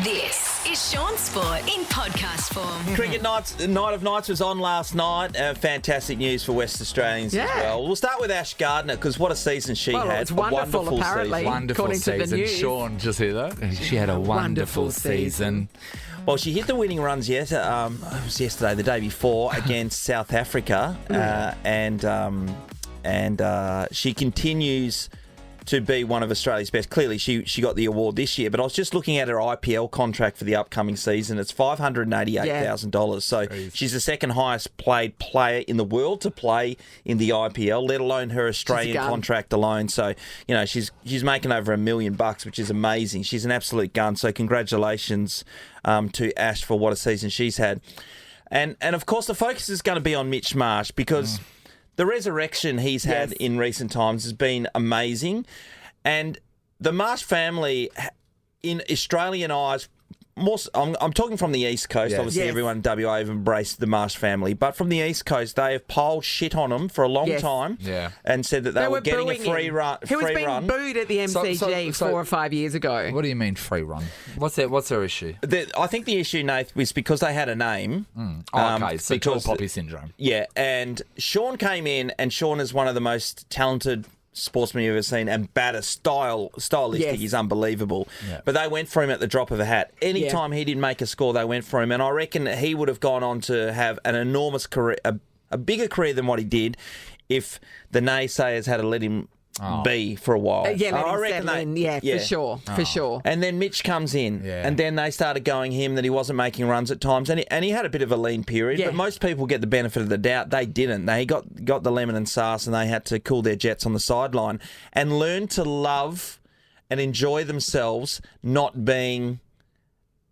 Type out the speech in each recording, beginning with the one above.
This is Shaun Sport in podcast form. Cricket Night of Nights was on last night. Fantastic news for West Australians as well. We'll start with Ash Gardner because what a season she had. It's wonderful, apparently. Season. Wonderful according season. to the news. Shaun, just hear that? She had a wonderful season. Well, she hit the winning runs it was yesterday, the day before, against South Africa, and she continues to be one of Australia's best. Clearly, she got the award this year, but I was just looking at her IPL contract for the upcoming season. It's $588,000. So she's the second highest paid player in the world to play in the IPL, let alone her Australian contract alone. So, you know, she's making over $1 million, which is amazing. She's an absolute gun. So congratulations to Ash for what a season she's had. And of course, the focus is going to be on Mitch Marsh because the resurrection he's had in recent times has been amazing. And the Marsh family, in Australian eyes, I'm talking from the East Coast. Obviously, everyone in WA have embraced the Marsh family. But from the East Coast, they have piled shit on them for a long time and said that they were getting a free run. He was being booed at the MCG 4 or 5 years ago. What do you mean free run? What's their issue? I think the issue, Nath, was because they had a name. Okay, so tall poppy syndrome. Yeah, and Shaun came in, and Shaun is one of the most talented sportsman you've ever seen, and batter stylistic is unbelievable. But they went for him at the drop of a hat. Anytime he didn't make a score, they went for him, and I reckon he would have gone on to have an enormous career, a bigger career than what he did if the naysayers had to let him be for a while. I reckon for sure. And then Mitch comes in, and then they started going him that he wasn't making runs at times, and he had a bit of a lean period. But most people get the benefit of the doubt. They didn't. They got the lemon and sauce, and they had to cool their jets on the sideline and learn to love and enjoy themselves, not being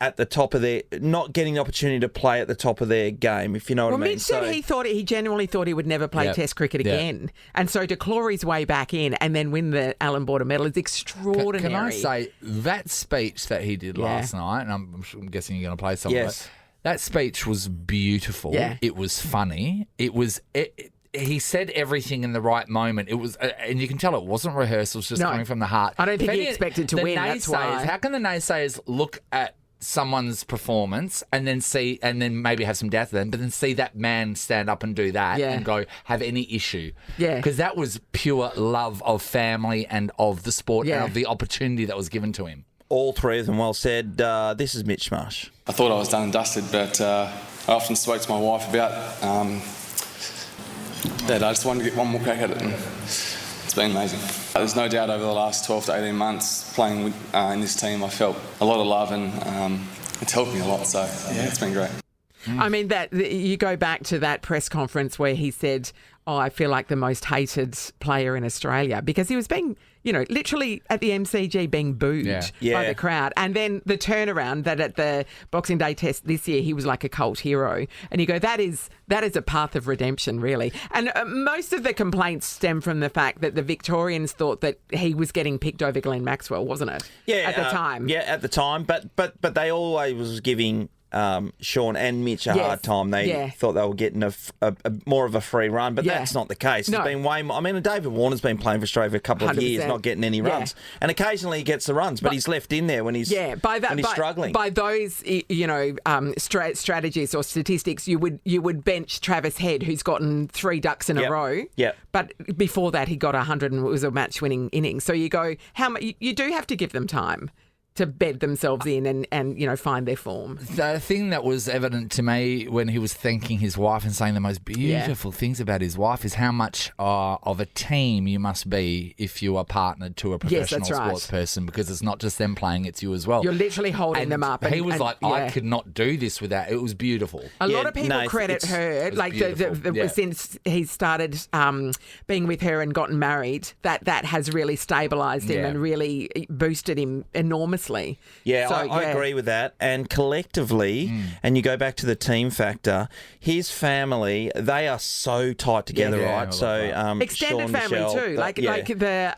at the top of not getting the opportunity to play at the top of their game, if you know what I mean. Mitch said he genuinely thought he would never play Test cricket again. And so to claw his way back in and then win the Allan Border Medal is extraordinary. Can I say, that speech that he did last night, and I'm guessing you're going to play some of it, that speech was beautiful. It was funny. He said everything in the right moment. It was, and you can tell it wasn't rehearsed. It was just coming from the heart. I don't think he expected to win. That's why. How can the naysayers look at someone's performance and then maybe have some doubt to them, but then see that man stand up and do that and go have any issue? Because that was pure love of family and of the sport and of the opportunity that was given to him. All three of them well said. This is Mitch Marsh. I thought I was done and dusted, but I often spoke to my wife about that I just wanted to get one more crack at it, and it's been amazing. There's no doubt over the last 12 to 18 months playing with, in this team, I felt a lot of love, and it's helped me a lot, so it's been great. I mean, you go back to that press conference where he said, I feel like the most hated player in Australia, because he was being, literally at the MCG being booed by the crowd. And then the turnaround that at the Boxing Day Test this year, he was like a cult hero. And you go, that is a path of redemption, really. And most of the complaints stem from the fact that the Victorians thought that he was getting picked over Glenn Maxwell, wasn't it? Yeah. At the time. Yeah, at the time. But they always was giving Shaun and Mitch a hard time. They thought they were getting a more of a free run, but that's not the case. It's been way more. I mean, David Warner's been playing for Australia for a couple of years, not getting any runs, and occasionally he gets the runs, but he's left in there when he's struggling. By those strategies or statistics, you would bench Travis Head, who's gotten 3 ducks in a row. But before that, he got 100 and it was a match-winning innings. So you go, you do have to give them time to bed themselves in and find their form. The thing that was evident to me when he was thanking his wife and saying the most beautiful things about his wife is how much of a team you must be if you are partnered to a professional sports person, because it's not just them playing, it's you as well. You're literally holding them up. He was like, I could not do this without. It was beautiful. A lot of people credit her, since he started being with her and gotten married, that has really stabilised him and really boosted him enormously. Yeah, so, I agree with that. And collectively, and you go back to the team factor, his family, they are so tight together, right? So extended Shaun, family Michelle, too. Like the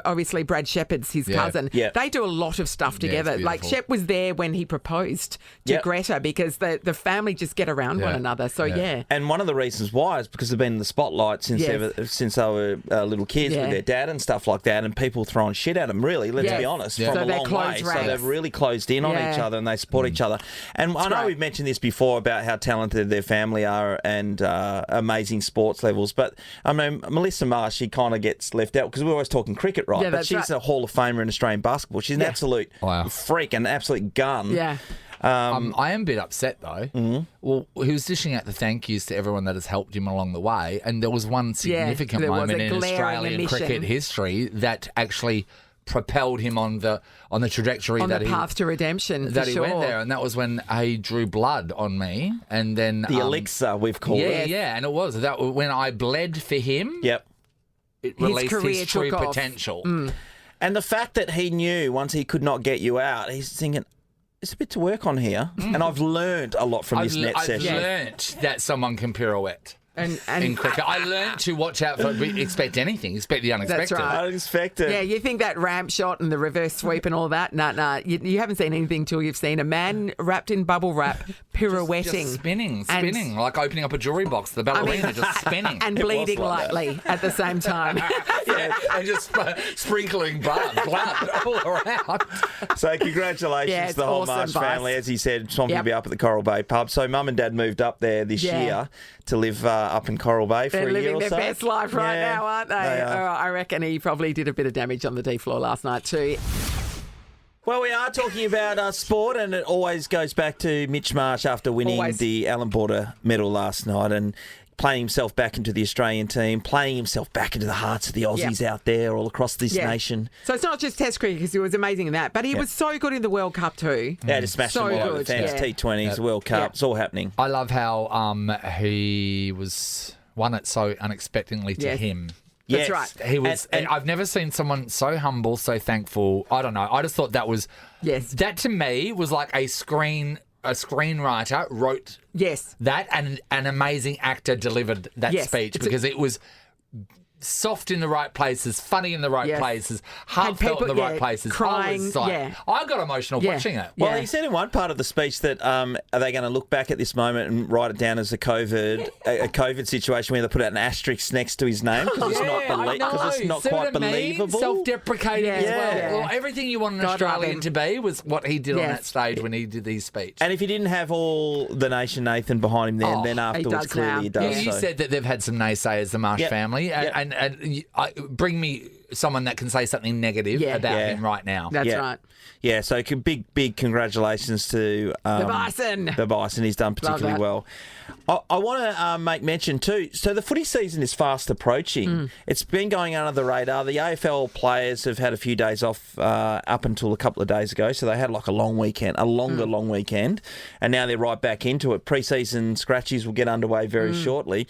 obviously Brad Shepard's his cousin. They do a lot of stuff together. Like Shep was there when he proposed to Greta, because the family just get around one another. So and one of the reasons why is because they've been in the spotlight since they were little kids with their dad and stuff like that, and people throwing shit at them. Really, let's be honest, from a long way. away. So they've really closed in on each other and they support each other. And I know we've mentioned this before about how talented their family are and amazing sports levels. But, I mean, Melissa Marsh, she kind of gets left out because we're always talking cricket, right? Yeah, but she's a Hall of Famer in Australian basketball. She's an absolute freak, an absolute gun. Yeah. I am a bit upset though. Mm-hmm. Well, he was dishing out the thank yous to everyone that has helped him along the way, and there was one significant moment in Australian cricket history that actually propelled him on the trajectory on the path to redemption. That he went there, and that was when he drew blood on me, and then the elixir we've called it. Yeah, and it was that when I bled for him. Yep, it released his true potential. And the fact that he knew once he could not get you out, he's thinking, there's a bit to work on here. And I've learned a lot from this net session. I've learnt that someone can pirouette. In cricket, I learned to watch out for expect anything, expect the unexpected. That's right. Unexpected. Yeah, you think that ramp shot and the reverse sweep and all that? Nah. You haven't seen anything till you've seen a man wrapped in bubble wrap pirouetting, just spinning, like opening up a jewelry box. The ballerina just spinning and bleeding lightly at the same time. And just sprinkling blood all around. So congratulations to the whole Marsh family. As he said, Swampy will be up at the Coral Bay pub. So Mum and Dad moved up there this year to live up in Coral Bay for a year or so. They're living their best life right now, aren't they? I reckon he probably did a bit of damage on the D floor last night too. Well, we are talking about sport, and it always goes back to Mitch Marsh after winning the Allan Border Medal last night and playing himself back into the Australian team, playing himself back into the hearts of the Aussies out there all across this nation. So it's not just Test cricket because he was amazing in that, but he was so good in the World Cup too. Yeah, just smashed them all over the fence. T20s, World Cup, it's all happening. I love how he won it so unexpectedly to him. That's right. He was. And I've never seen someone so humble, so thankful. I don't know. I just thought that was. Yes. That to me was like a screenwriter wrote that, and an amazing actor delivered that speech because it was soft in the right places, funny in the right places, heartfelt in the right places. Crying, I got emotional watching it. Well, he said in one part of the speech that are they going to look back at this moment and write it down as a COVID situation where they put out an asterisk next to his name because it's not quite believable. Self-deprecating as well. Well, everything you want an Australian to be was what he did on that stage when he did his speech. And if he didn't have all the nation Nathan behind him then afterwards clearly he does. You said that they've had some naysayers, the Marsh family, and bring me someone that can say something negative about him right now. That's right. Yeah, so big congratulations to the Bison. The Bison, he's done particularly well. I want to make mention too, so the footy season is fast approaching. It's been going under the radar. The AFL players have had a few days off up until a couple of days ago, so they had like a long weekend, long weekend, and now they're right back into it. Pre-season scratchies will get underway very shortly.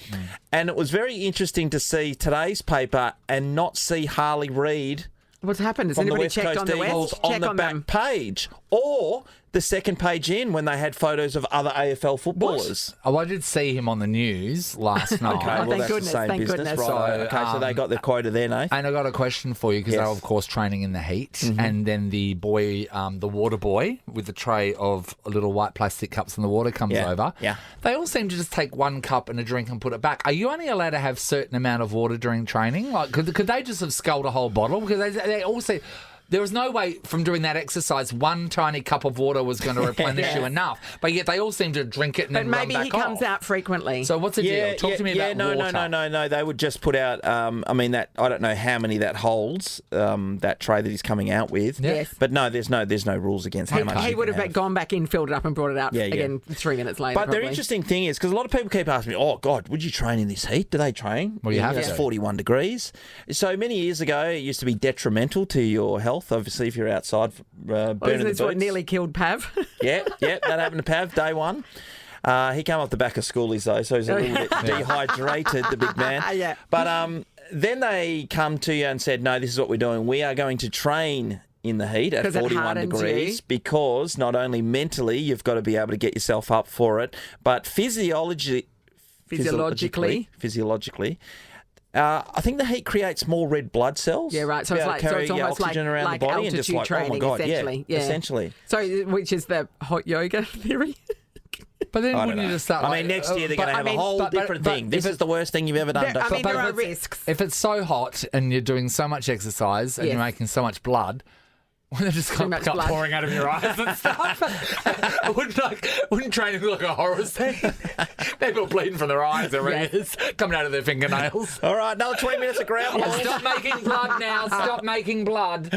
And it was very interesting to see today's paper and not see Harley Reid. What's happened? Has anybody checked on the West? On the back page, or the second page in when they had photos of other AFL footballers. Oh, I did see him on the news last night. Okay, well, that's the same business. Right. So they got the quota there, Nathan. And I got a question for you because they're, of course, training in the heat. And then the boy, the water boy, with the tray of little white plastic cups in the water comes over. Yeah. They all seem to just take one cup and a drink and put it back. Are you only allowed to have a certain amount of water during training? Like, could they just have sculled a whole bottle? Because they all say... There was no way from doing that exercise one tiny cup of water was going to replenish you enough. But yet they all seem to drink it and then run back off. But maybe he comes out frequently. So what's the deal? Talk to me about water. No. They would just put out, I don't know how many that holds, that tray that he's coming out with. Yes. But no, there's no rules against how much he would have gone back in, filled it up and brought it out again 3 minutes later. But the interesting thing is, because a lot of people keep asking me, oh, God, would you train in this heat? Do they train? Well, you have to. It's 41 degrees. So many years ago, it used to be detrimental to your health, obviously, if you're outside burning the boots. What nearly killed Pav? Yeah, that happened to Pav day one. He came off the back of schoolies though, so he's a little bit dehydrated, the big man. But then they come to you and said, no, this is what we're doing. We are going to train in the heat at 41 degrees because not only mentally you've got to be able to get yourself up for it, but physiologically, I think the heat creates more red blood cells. Yeah, right. So it's almost like around the body and just training, essentially. Yeah. Essentially. So, which is the hot yoga theory? But then wouldn't you just start? Next year they're going to have a whole different thing. This is the worst thing you've ever done. There are risks. If it's so hot and you're doing so much exercise and you're making so much blood, They're just Too much blood. pouring out of your eyes and stuff. wouldn't training look like a horror scene? People bleeding from their eyes, their ears, coming out of their fingernails. All right, another 20 minutes of ground balls. Stop making blood now. Stop making blood.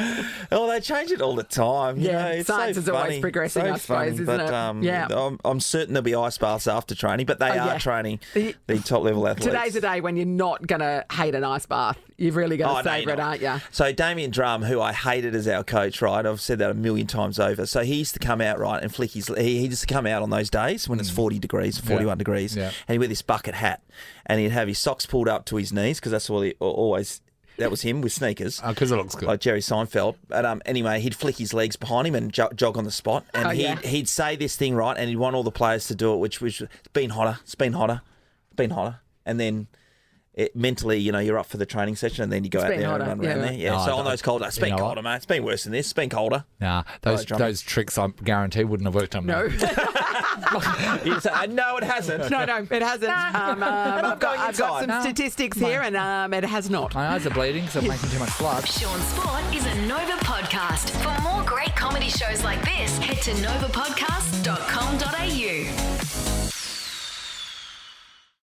Oh, they change it all the time. You know, it's science so is always funny. progressing, I suppose, isn't it? Yeah. I'm certain there'll be ice baths after training, but they are training the top-level athletes. Today's a day when you're not going to hate an ice bath. You've really got to savour it, aren't you? So Damien Drum, who I hated as our coach, right? I've said that a million times over. So he used to come out, right, and flick his... He used to come out on those days when it's 40 degrees, 41 degrees, and he'd wear this bucket hat, and he'd have his socks pulled up to his knees, because that's what he always... That was him with sneakers. Oh, because it looks good. Like Jerry Seinfeld. But anyway, he'd flick his legs behind him and jog on the spot. And he'd say this thing, right, and he'd want all the players to do it, which it's been hotter, it's been hotter, it's been hotter. And then... mentally, you're up for the training session, and then you go out there and run around there. Yeah. So on those cold days, it's been colder, mate. It's been worse than this. It's been colder. Nah, those tricks I guarantee wouldn't have worked on me. No. You say, no, it hasn't. No, it hasn't. I've got some statistics here, and it has not. My eyes are bleeding because I'm making too much blood. Shaun Sport is a Nova podcast. For more great comedy shows like this, head to novapodcast.com.au.